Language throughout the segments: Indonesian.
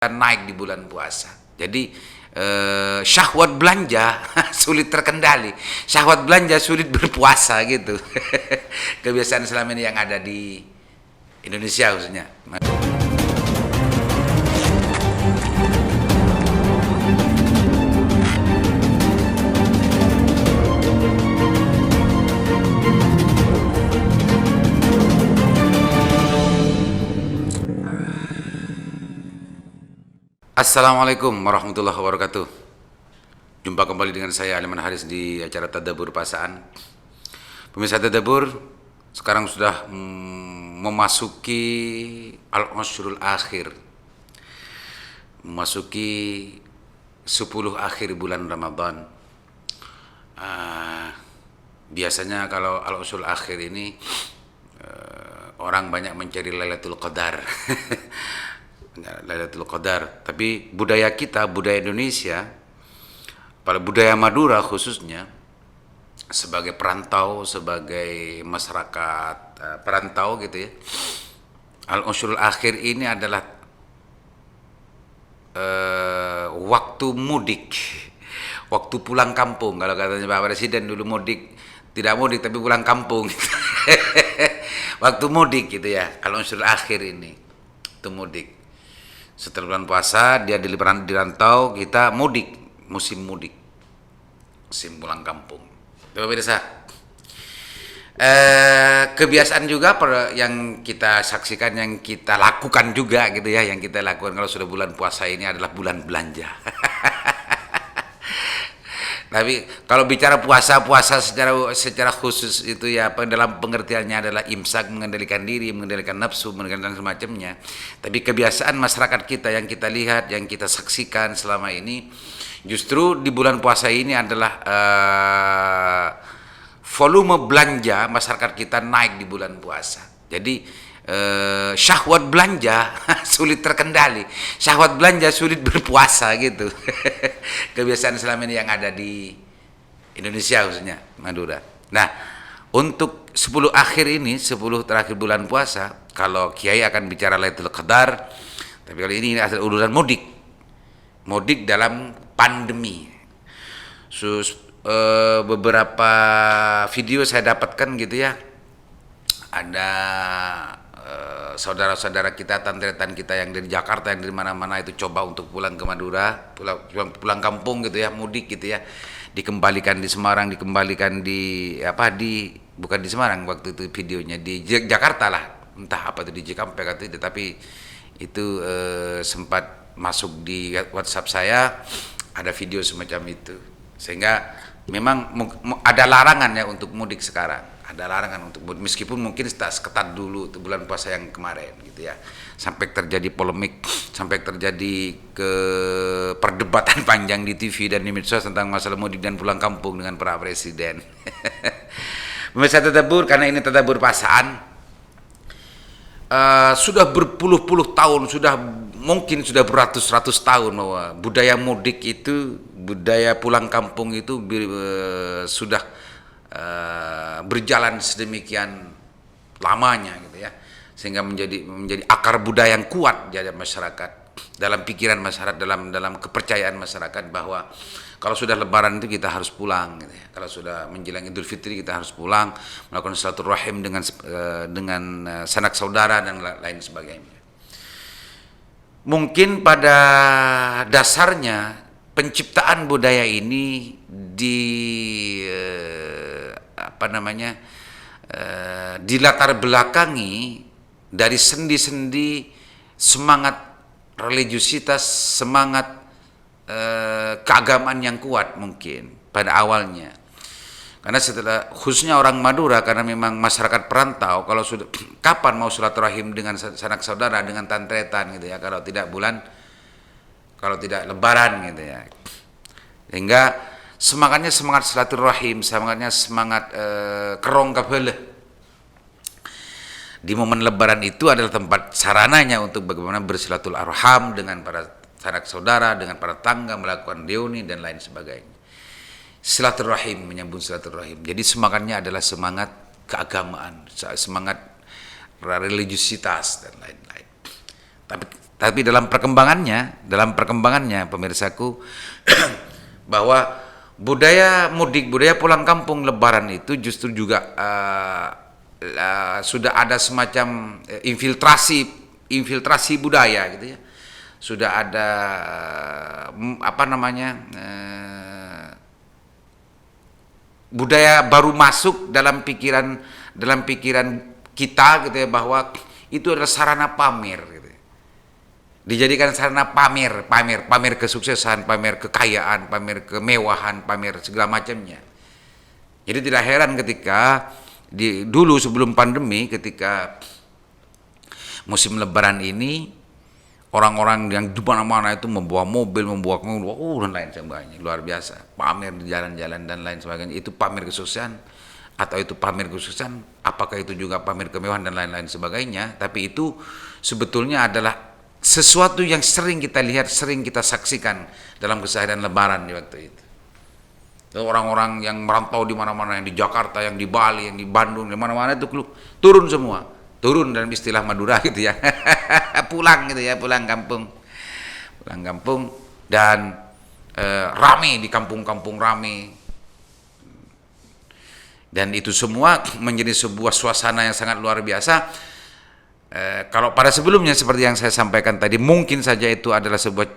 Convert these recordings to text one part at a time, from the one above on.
naik di bulan puasa. Jadi syahwat belanja sulit terkendali, syahwat belanja sulit berpuasa gitu. Kebiasaan selama ini yang ada di Indonesia khususnya. Assalamualaikum warahmatullahi wabarakatuh. Jumpa kembali dengan saya Aliman Haris di acara Tadabbur Pasaan. Pemirsa Tadabbur, sekarang sudah memasuki Al-Ashrul Akhir, memasuki 10 akhir bulan Ramadan. Biasanya kalau Al-Ashrul Akhir ini orang banyak mencari Lailatul Qadar. Lailatul Qadar, tapi budaya kita, budaya Indonesia, pada budaya Madura khususnya, sebagai perantau, sebagai masyarakat perantau gitu ya, Al-Ashrul Akhir ini adalah waktu mudik, waktu pulang kampung. Kalau katanya Pak Presiden dulu, mudik tidak mudik tapi pulang kampung. Waktu mudik gitu ya, Al-Ashrul Akhir ini itu mudik. Setelah bulan puasa dia dirantau, kita mudik, musim mudik, musim pulang kampung. Pemirsa, kebiasaan juga yang kita saksikan, yang kita lakukan juga gitu ya, yang kita lakukan kalau sudah bulan puasa ini adalah bulan belanja. Tapi kalau bicara puasa secara khusus itu ya, dalam pengertiannya adalah imsak, mengendalikan diri, mengendalikan nafsu, mengendalikan semacamnya. Tapi kebiasaan masyarakat kita yang kita lihat, yang kita saksikan selama ini, justru di bulan puasa ini adalah volume belanja masyarakat kita naik di bulan puasa. Jadi syahwat belanja sulit terkendali, syahwat belanja sulit berpuasa gitu. Kebiasaan selama ini yang ada di Indonesia khususnya Madura. Nah, untuk 10 akhir ini, 10 terakhir bulan puasa, kalau Kiai akan bicara Lailatul Qadar, tapi kali ini adalah urusan mudik, mudik dalam pandemi. Beberapa video saya dapatkan gitu ya, ada saudara-saudara kita, tantretan kita yang dari Jakarta, yang dari mana-mana itu coba untuk pulang ke Madura, pulang kampung gitu ya, mudik gitu ya, dikembalikan di Semarang, dikembalikan bukan di Semarang waktu itu videonya, di Jakarta lah, entah apa itu di Cikampek atau itu, tapi itu sempat masuk di WhatsApp saya, ada video semacam itu, sehingga memang ada larangan ya untuk mudik sekarang. Ada larangan untuk mudik, meskipun mungkin tak seketat dulu itu bulan puasa yang kemarin gitu ya, sampai terjadi polemik, sampai terjadi perdebatan panjang di TV dan di medsos tentang masalah mudik dan pulang kampung dengan para presiden. Pemirsa Tadabbur, karena ini Tadabbur Pasaan, sudah berpuluh-puluh tahun, mungkin sudah beratus-ratus tahun bahwa budaya mudik itu, budaya pulang kampung itu sudah berjalan sedemikian lamanya gitu ya, sehingga menjadi akar budaya yang kuat di masyarakat, dalam pikiran masyarakat, dalam kepercayaan masyarakat bahwa kalau sudah Lebaran itu kita harus pulang gitu ya. Kalau sudah menjelang Idul Fitri kita harus pulang, melakukan silaturahim dengan sanak saudara dan lain sebagainya. Mungkin pada dasarnya penciptaan budaya ini dilatar belakangi dari sendi-sendi semangat religiusitas, semangat keagamaan yang kuat mungkin pada awalnya. Karena khususnya orang Madura, karena memang masyarakat perantau, kalau sudah kapan mau silaturahim dengan sanak saudara, dengan tantretan gitu ya, kalau tidak Lebaran gitu ya. Sehingga semangat silaturahim, semangat kerong kabeleh di momen Lebaran itu adalah tempat sarananya untuk bagaimana bersilaturahim dengan para sanak saudara, dengan para tangga, melakukan reuni dan lain sebagainya. Silaturahim, menyambung silaturahim. Jadi semangatnya adalah semangat keagamaan, semangat religiusitas dan lain-lain. Tapi Tapi dalam perkembangannya pemirsaku, bahwa budaya mudik, budaya pulang kampung Lebaran itu justru juga sudah ada semacam infiltrasi budaya gitu ya. Sudah ada budaya baru masuk dalam pikiran kita gitu ya, bahwa itu adalah sarana pamer gitu. Dijadikan sarana pamer kesuksesan, pamer kekayaan, pamer kemewahan, pamer segala macamnya. Jadi tidak heran ketika dulu sebelum pandemi, ketika musim Lebaran ini, orang-orang yang di mana-mana itu membawa mobil, dan lain sebagainya, luar biasa, pamer di jalan-jalan dan lain sebagainya. Itu pamer kesuksesan, atau itu pamer kesuksesan, apakah itu juga pamer kemewahan dan lain-lain sebagainya. Tapi itu sebetulnya adalah sesuatu yang sering kita lihat, sering kita saksikan dalam keseharian Lebaran di waktu itu. Orang-orang yang merantau di mana-mana, yang di Jakarta, yang di Bali, yang di Bandung, di mana-mana itu turun semua, turun dalam istilah Madura gitu ya, pulang gitu ya, pulang kampung, dan rame di kampung-kampung, rame, dan itu semua menjadi sebuah suasana yang sangat luar biasa. Kalau pada sebelumnya seperti yang saya sampaikan tadi, mungkin saja itu adalah sebuah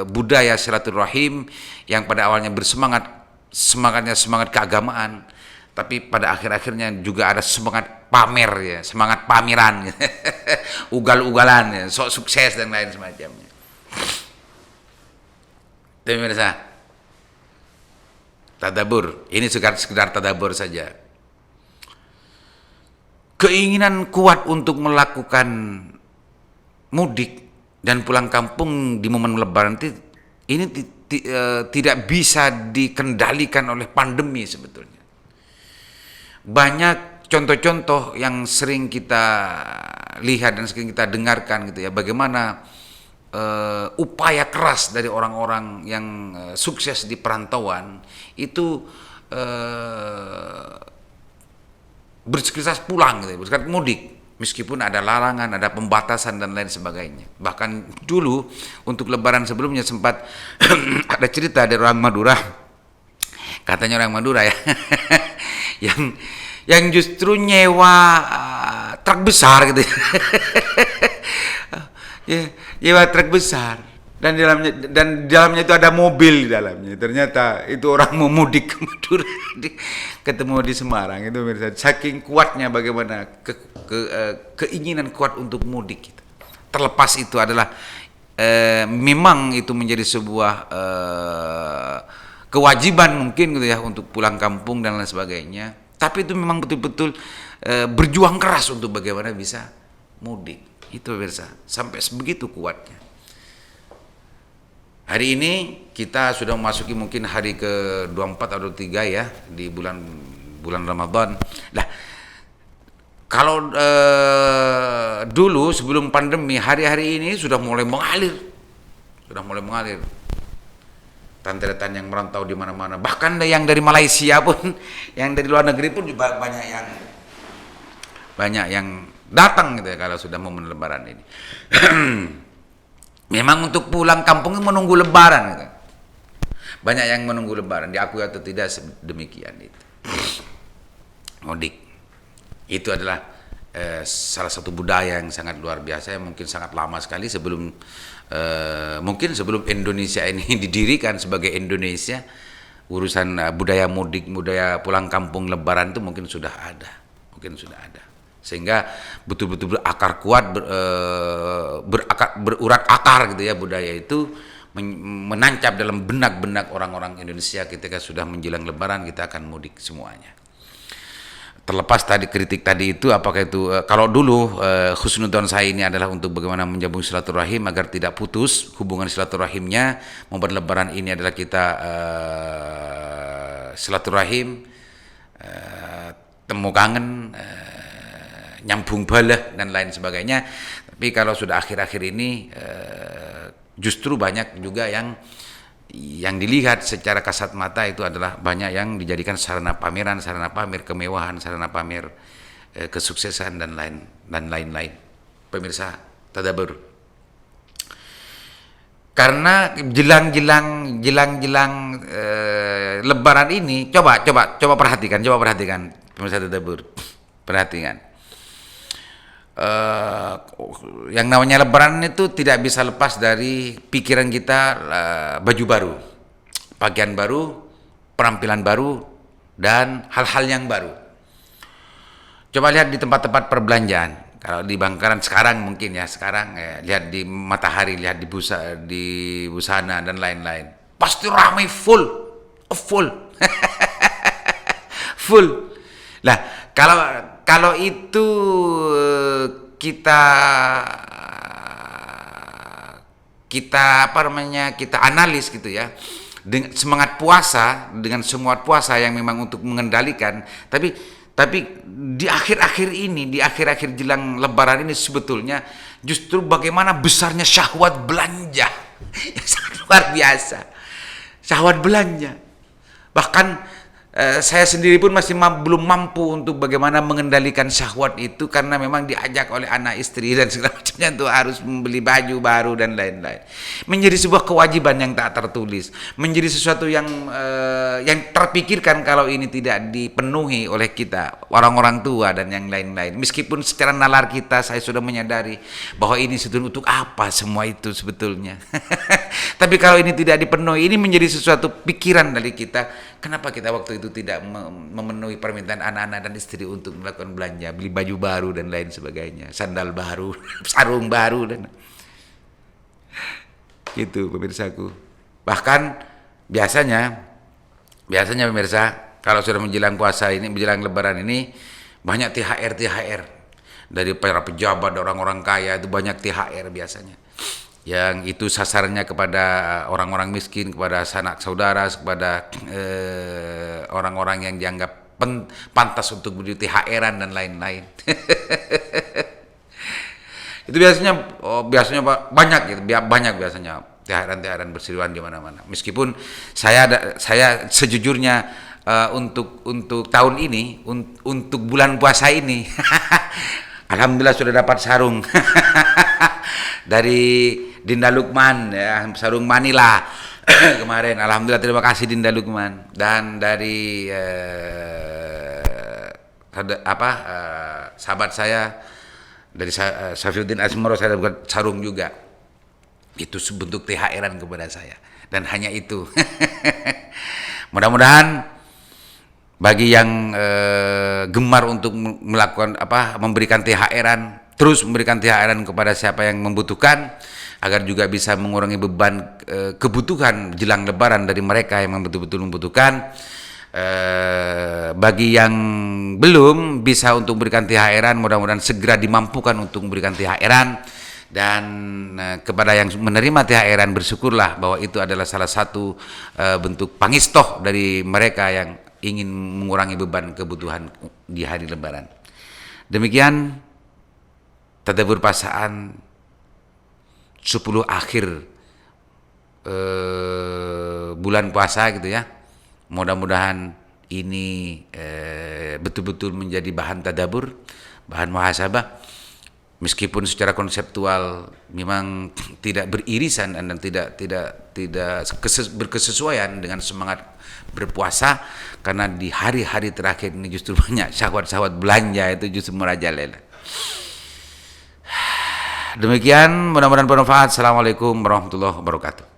budaya silaturahim yang pada awalnya semangatnya semangat keagamaan, tapi pada akhir-akhirnya juga ada semangat pamer ya, semangat pameran, ugal-ugalan, ya, sok sukses dan lain semacamnya. Pemirsa, tadabur, ini sekedar tadabur saja. Keinginan kuat untuk melakukan mudik dan pulang kampung di momen Lebaran ini tidak bisa dikendalikan oleh pandemi sebetulnya. Banyak contoh-contoh yang sering kita lihat dan sering kita dengarkan gitu ya, bagaimana upaya keras dari orang-orang yang sukses di perantauan itu bersikeras pulang gitu, bersikeras mudik, meskipun ada larangan, ada pembatasan dan lain sebagainya. Bahkan dulu untuk Lebaran sebelumnya sempat ada cerita dari orang Madura, katanya orang Madura ya, yang justru nyewa truk besar gitu, ya, nyewa truk besar. Dan dalamnya itu ada mobil di dalamnya. Ternyata itu orang mau mudik ke Madura, ketemu di Semarang itu, saking kuatnya bagaimana keinginan kuat untuk mudik gitu. Terlepas itu adalah memang itu menjadi sebuah kewajiban mungkin gitu ya untuk pulang kampung dan lain sebagainya. Tapi itu memang betul-betul berjuang keras untuk bagaimana bisa mudik. Itu pemirsa, sampai sebegitu kuatnya. Hari ini kita sudah memasuki mungkin hari ke-24 atau 3 ya di bulan Ramadan. Nah, kalau dulu sebelum pandemi, hari-hari ini sudah mulai mengalir. Tanteretan yang merantau di mana-mana. Bahkan yang dari Malaysia pun, yang dari luar negeri pun juga banyak yang datang gitu ya kalau sudah momen Lebaran ini. Memang untuk pulang kampung menunggu Lebaran gitu. Banyak yang menunggu Lebaran, diakui atau tidak demikian itu. Mudik itu adalah salah satu budaya yang sangat luar biasa, yang mungkin sangat lama sekali sebelum Indonesia ini didirikan sebagai Indonesia. Urusan budaya mudik, budaya pulang kampung Lebaran itu mungkin sudah ada. Sehingga betul-betul berakar kuat, berurat akar gitu ya, budaya itu menancap dalam benak-benak orang-orang Indonesia. Ketika sudah menjelang Lebaran kita akan mudik semuanya. Terlepas tadi kritik tadi itu, apakah itu kalau dulu husnudzon saya ini adalah untuk bagaimana menjambung silaturahim agar tidak putus hubungan silaturahimnya. Momen Lebaran ini adalah kita silaturahim, temu kangen, nyambung balah dan lain sebagainya. Tapi kalau sudah akhir-akhir ini justru banyak juga yang dilihat secara kasat mata itu adalah banyak yang dijadikan sarana pameran, sarana pamer kemewahan, sarana pamer kesuksesan dan lain-lain. Pemirsa, tadabur. Karena jelang Lebaran ini, coba perhatikan, pemirsa Tadabbur, perhatikan. Yang namanya Lebaran itu tidak bisa lepas dari pikiran kita, baju baru, pakaian baru, penampilan baru, dan hal-hal yang baru. Coba lihat di tempat-tempat perbelanjaan. Kalau di Bangkalan sekarang mungkin ya, lihat di Matahari, lihat di Busana dan lain-lain. Pasti ramai, full. Full. Lah, kalau itu kita kita analis gitu ya, dengan semangat puasa yang memang untuk mengendalikan, tapi di akhir-akhir jelang Lebaran ini sebetulnya justru bagaimana besarnya syahwat belanja. Sangat luar biasa. Syahwat belanja. Bahkan saya sendiri pun masih belum mampu untuk bagaimana mengendalikan syahwat itu, karena memang diajak oleh anak istri dan segala macamnya untuk harus membeli baju baru dan lain-lain. Menjadi sebuah kewajiban yang tak tertulis, menjadi sesuatu yang terpikirkan kalau ini tidak dipenuhi oleh kita, orang-orang tua dan yang lain-lain. Meskipun secara nalar kita, saya sudah menyadari bahwa ini sebetulnya untuk apa semua itu sebetulnya. Tapi kalau ini tidak dipenuhi, ini menjadi sesuatu pikiran dari kita. Kenapa kita waktu itu tidak memenuhi permintaan anak-anak dan istri untuk melakukan belanja, beli baju baru dan lain sebagainya, sandal baru, sarung baru dan gitu, pemirsaku. Bahkan biasanya pemirsa, kalau sudah menjelang puasa ini, menjelang Lebaran ini, banyak THR dari para pejabat, orang-orang kaya itu banyak THR biasanya. Yang itu sasarannya kepada orang-orang miskin, kepada sanak saudara, kepada orang-orang yang dianggap pantas untuk beri THR-an dan lain-lain. Itu biasanya banyak gitu, biasanya THR-an berseliweran di mana-mana. Meskipun saya sejujurnya untuk tahun ini, untuk bulan puasa ini, alhamdulillah sudah dapat sarung dari Dinda Lukman ya, sarung Manila kemarin. Alhamdulillah, terima kasih Dinda Lukman. Dan dari sahabat saya dari Safiuddin Asmoro, saya dapat sarung juga. Itu sebentuk THR-an kepada saya, dan hanya itu. Mudah-mudahan bagi yang gemar untuk melakukan memberikan THR-an, terus memberikan THR-an kepada siapa yang membutuhkan, agar juga bisa mengurangi beban kebutuhan jelang Lebaran dari mereka yang betul-betul membutuhkan. Bagi yang belum bisa untuk memberikan THR-an, mudah-mudahan segera dimampukan untuk memberikan THR-an. Dan kepada yang menerima THR-an, bersyukurlah bahwa itu adalah salah satu bentuk pangistoh dari mereka yang ingin mengurangi beban kebutuhan di hari Lebaran. Demikian Tadabbur Pasaan 10 akhir bulan puasa gitu ya. Mudah-mudahan ini betul-betul menjadi bahan tadabbur, bahan muhasabah. Meskipun secara konseptual memang tidak beririsan dan tidak berkesesuaian dengan semangat berpuasa, karena di hari-hari terakhir ini justru banyak syahwat-syahwat belanja itu justru merajalela. Demikian, mudah-mudahan bermanfaat. Assalamualaikum warahmatullahi wabarakatuh.